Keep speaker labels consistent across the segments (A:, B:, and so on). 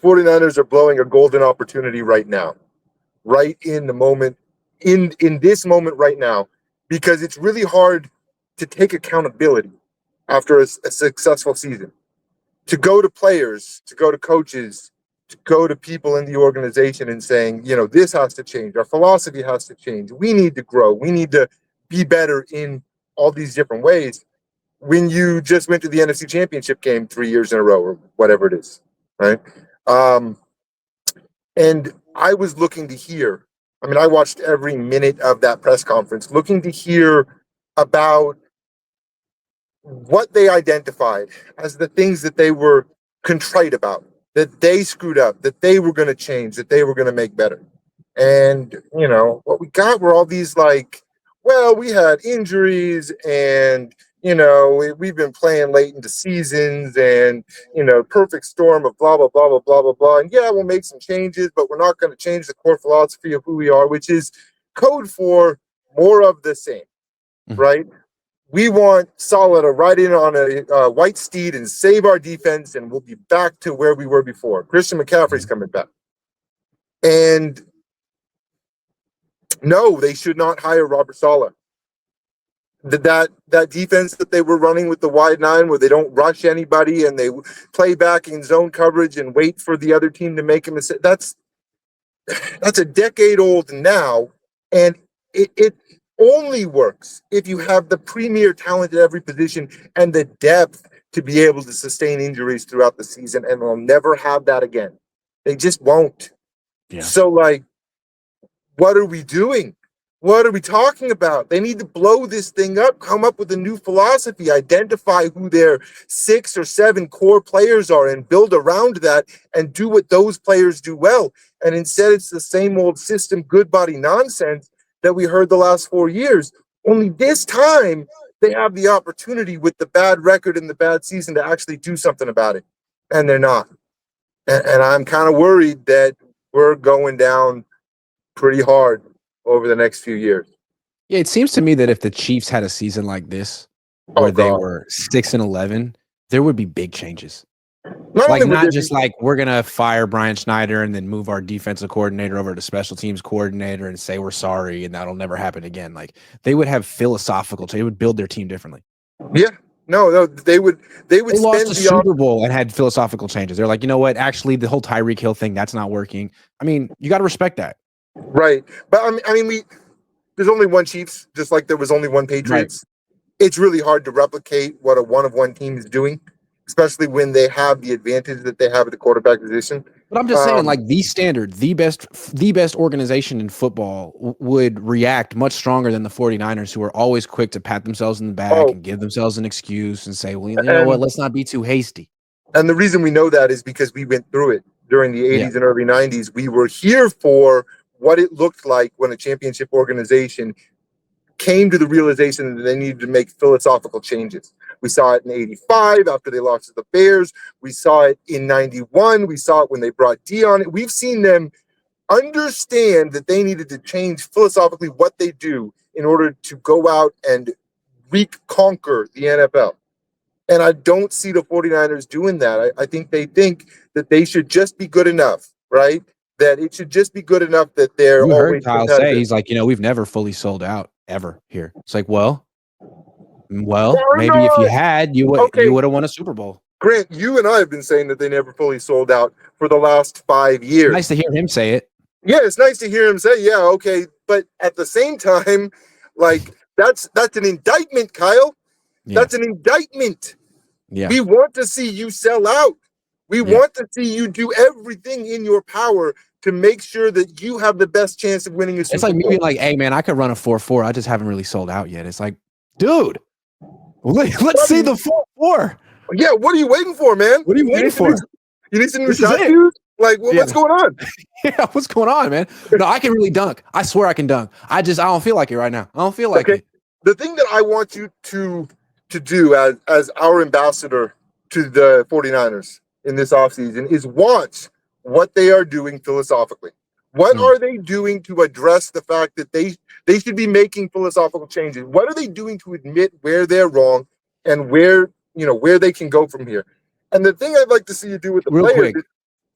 A: 49ers are blowing a golden opportunity right now, right in the moment, in this moment right now, because it's really hard to take accountability after a successful season. To go to players, to go to coaches, to go to people in the organization and saying, this has to change. Our philosophy has to change. We need to grow. We need to be better in all these different ways. When you just went to the NFC Championship game 3 years in a row or whatever it is, right? And I was looking to hear, I watched every minute of that press conference, looking to hear about what they identified as the things that they were contrite about, that they screwed up, that they were going to change, that they were going to make better. And, what we got were all these we had injuries and, we've been playing late into seasons and, perfect storm of blah, blah, blah, blah, blah, blah, blah. And yeah, we'll make some changes, but we're not going to change the core philosophy of who we are, which is code for more of the same, right? We want Salah to ride in on a white steed and save our defense, and we'll be back to where we were before. Christian McCaffrey's coming back. And no, they should not hire Robert Salah. That defense that they were running with the wide nine, where they don't rush anybody and they play back in zone coverage and wait for the other team to make a mistake, that's a decade old now, and it only works if you have the premier talent at every position and the depth to be able to sustain injuries throughout the season, and they'll never have that again. They just won't. Yeah. So, what are we doing? What are we talking about? They need to blow this thing up, come up with a new philosophy, identify who their 6 or 7 core players are and build around that and do what those players do well. And instead, it's the same old system, good body nonsense that we heard the last 4 years. Only this time, they have the opportunity with the bad record and the bad season to actually do something about it. And they're not. And I'm kind of worried that we're going down pretty hard over the next few years.
B: Yeah, it seems to me that if the Chiefs had a season like this, where they were 6-11, there would be big changes. Not just we're going to fire Brian Schneider and then move our defensive coordinator over to special teams coordinator and say we're sorry and that'll never happen again. They would have philosophical, they would build their team differently.
A: Yeah. No, they would
B: lost the Super Bowl and had philosophical changes. They're like, you know what? Actually, the whole Tyreek Hill thing, that's not working. You got to respect that.
A: Right. But there's only one Chiefs, just like there was only one Patriots. Right. It's really hard to replicate what a one-of-one team is doing, especially when they have the advantage that they have at the quarterback position.
B: But I'm just saying, the standard, the best organization in football would react much stronger than the 49ers, who are always quick to pat themselves in the back and give themselves an excuse and say, well, you know what, let's not be too hasty.
A: And the reason we know that is because we went through it during the 80s and early 90s. We were here for what it looked like when a championship organization came to the realization that they needed to make philosophical changes. We saw it in 85 after they lost to the Bears. We saw it in 91. We saw it when they brought Dion. We've seen them understand that they needed to change philosophically what they do in order to go out and reconquer the NFL. And I don't see the 49ers doing that. I think they think that they should just be good enough, right? That it should just be good enough that they're
B: always
A: heard
B: Kyle say, he's like, we've never fully sold out ever here. It's like, well, maybe if you had, you would have won a Super Bowl.
A: Grant, you and I have been saying that they never fully sold out for the last 5 years.
B: Nice to hear him say it.
A: Yeah, it's nice to hear him say, yeah, okay. But at the same time, that's an indictment, Kyle. Yeah. That's an indictment. Yeah. We want to see you sell out. We want to see you do everything in your power to make sure that you have the best chance of winning a Super Bowl.
B: It's like me being hey, man, I could run a 4-4. I just haven't really sold out yet. It's like, dude, let's see the 4-4.
A: Yeah, what are you waiting for, man?
B: What are you waiting for?
A: You need some new shot shoes? What's going on?
B: Yeah, what's going on, man? No, I can really dunk. I swear I can dunk. I don't feel like it right now. I don't feel like it.
A: The thing that I want you to do as our ambassador to the 49ers in this offseason is watch what they are doing philosophically. What are they doing to address the fact that they should be making philosophical changes? What are they doing to admit where they're wrong and where they can go from here? And the thing I'd like to see you do with the players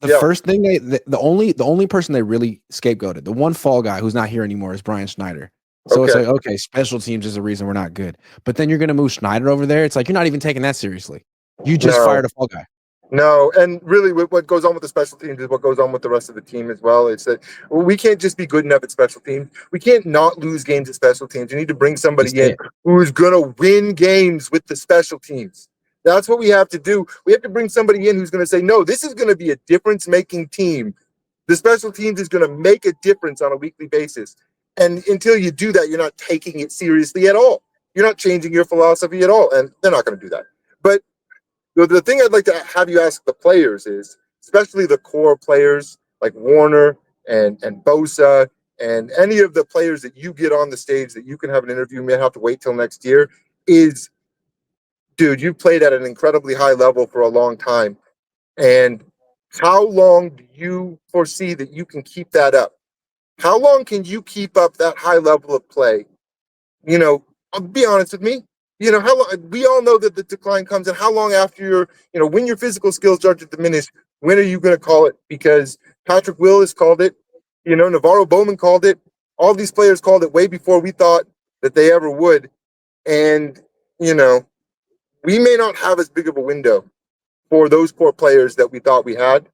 B: The first thing the only person they really scapegoated, the one fall guy who's not here anymore, is Brian Schneider. So it's like, okay, special teams is a reason we're not good. But then you're going to move Schneider over there. It's like you're not even taking that seriously. You just fired a fall guy.
A: No, and really what goes on with the special teams is what goes on with the rest of the team as well. It's that we can't just be good enough at special teams. We can't not lose games at special teams. You need to bring somebody in who's going to win games with the special teams. That's what we have to do. We have to bring somebody in who's going to say, no, this is going to be a difference-making team. The special teams is going to make a difference on a weekly basis. And until you do that, you're not taking it seriously at all. You're not changing your philosophy at all. And they're not going to do that. But the thing I'd like to have you ask the players is, especially the core players like Warner and Bosa and any of the players that you get on the stage that you can have an interview, you may have to wait till next year, is, dude, you played at an incredibly high level for a long time. And how long do you foresee that you can keep that up? How long can you keep up that high level of play? You know, I'll be honest with me. You know, how long, we all know that the decline comes, and how long after when your physical skills start to diminish, when are you going to call it? Because Patrick Willis called it, Navarro Bowman called it. All these players called it way before we thought that they ever would. And, we may not have as big of a window for those core players that we thought we had.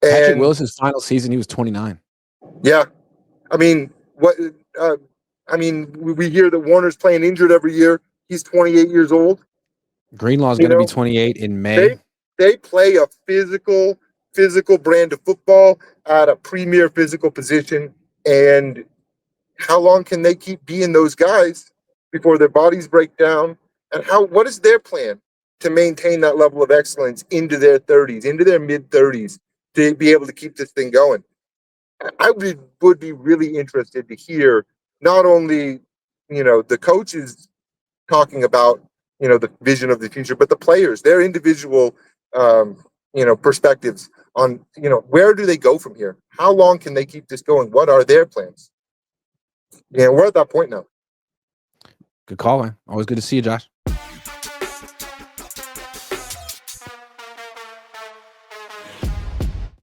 A: And
B: Patrick Willis's final season, he was 29.
A: Yeah. I mean, we hear that Warner's playing injured every year. He's 28 years old.
B: Greenlaw's going to be 28 in May.
A: They play a physical brand of football at a premier physical position. And how long can they keep being those guys before their bodies break down? And what is their plan to maintain that level of excellence into their 30s, into their mid-30s, to be able to keep this thing going? I would be really interested to hear not only, the coaches talking about, the vision of the future, but the players, their individual, perspectives on, where do they go from here? How long can they keep this going? What are their plans? We're at that point now.
B: Good call, man. Always good to see you, Josh.